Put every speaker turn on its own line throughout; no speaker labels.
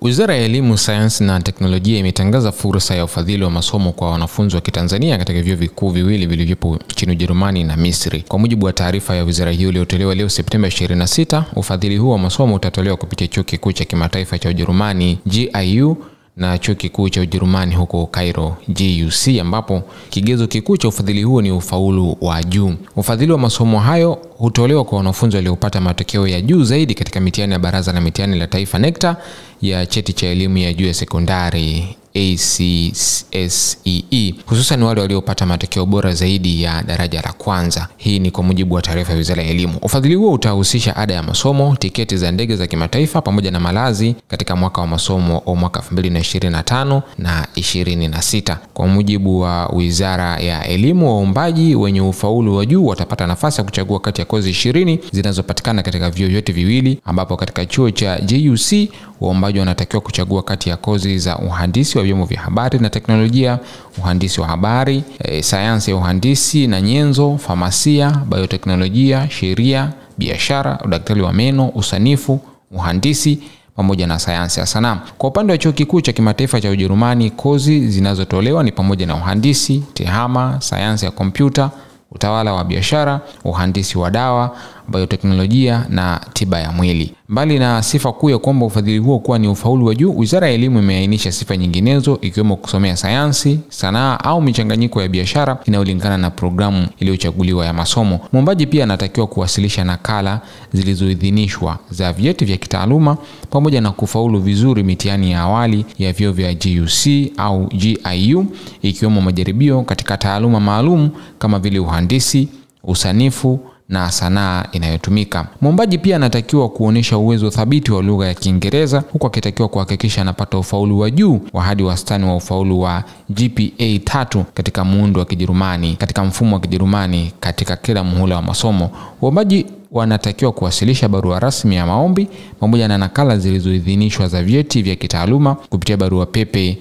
Wizara ya Elimu, Sayansi na Teknolojia imetangaza fursa ya ufadhili wa masomo kwa wanafunzi wa Kitanzania katika vyuo vikuu viwili vilivyopo nchini Ujerumani na Misri. Kwa mujibu wa taarifa ya wizara hiyo iliyotolewa leo Septemba 26, ufadhili huo wa masomo utatolewa kupitia Chuo Kikuu cha Kimataifa cha Ujerumani GIU na Chuo Kikuu cha Ujerumani huko Cairo GUC, ambapo kigezo kikuu cha ufadhili huo ni ufaulu wa juu. Ufadhili wa masomo hayo hutolewa kwa wanafunzi waliopata matokeo ya juu zaidi katika mitihani ya Baraza la Mitihani la Taifa NECTA ya cheti cha elimu ya juu ya sekondari ACSEE, hususan wale waliopata matokeo bora zaidi ya daraja la kwanza. Hii ni kwa mujibu wa taarifa ya Wizara ya Elimu. Ufadhili huo utahusisha ada ya masomo, tiketi za ndege za kimataifa pamoja na malazi katika mwaka wa masomo wa mwaka 2025 na 26. Kwa mujibu wa Wizara ya Elimu, waombaji wenye ufaulu wa juu watapata nafasi ya kuchagua kati ya kozi 20 zinazopatikana katika vyuo vyote viwili, ambapo katika chuo cha GUC waombaji wanatakiwa kuchagua kati ya kozi za uhandisi wa vyombo vya habari na teknolojia, uhandisi wa habari, sayansi ya uhandisi na nyenzo, famasia, bioteknolojia, sheria, biashara, udaktari wa meno, usanifu, uhandisi pamoja na sayansi ya sanaa. Kwa upande wa Chuo Kikuu cha Kimataifa cha Ujerumani, kozi zinazotolewa ni pamoja na uhandisi, tehama, sayansi ya kompyuta, utawala wa biashara, uhandisi wa dawa, bioteknolojia na tiba ya mwili. Mbali na sifa kuu ya kwamba ufadhili huo kuwa ni ufaulu wa juu, Wizara ya Elimu imeainisha sifa nyinginezo ikiwemo kusomea sayansi, sanaa au michanganyiko ya biashara inayolingana na programu iliyochaguliwa ya masomo. Mwombaji pia anatakiwa kuwasilisha nakala zilizoidhinishwa za vyeti vya kitaaluma pamoja na kufaulu vizuri mitihani ya awali ya vyuo vya GUC au GIU, ikiwemo majaribio katika taaluma maalum kama vile uhandisi, usanifu na sanaa inayotumika. Mwombaji pia anatakiwa kuonesha uwezo thabiti wa lugha ya Kiingereza, huku akitakiwa kuhakikisha anapata ufaulu wa juu wa hadi wastani wa ufaulu wa GPA 3 katika muundo wa Kijerumani, katika mfumo wa Kijerumani katika kila muhula wa masomo. Waombaji wanatakiwa kuwasilisha barua rasmi ya maombi pamoja na nakala zilizoidhinishwa za vyeti vya kitaaluma kupitia barua pepe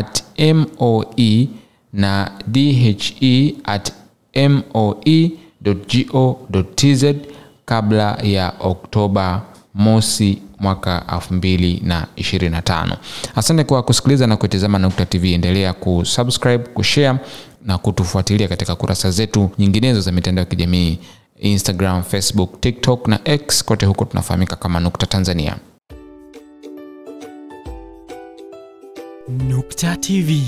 ps@moe na dhe@moe.go.tz kabla ya Oktoba mosi mwaka 2025. Asante kwa kusikiliza na kutazama Nukta TV. Endelea kusubscribe, kushare na kutufuatilia katika kurasa zetu nyinginezo za mitandao ya kijamii, Instagram, Facebook, TikTok na X. Kote huko tunafahamika kama Nukta Tanzania.
Nukta TV.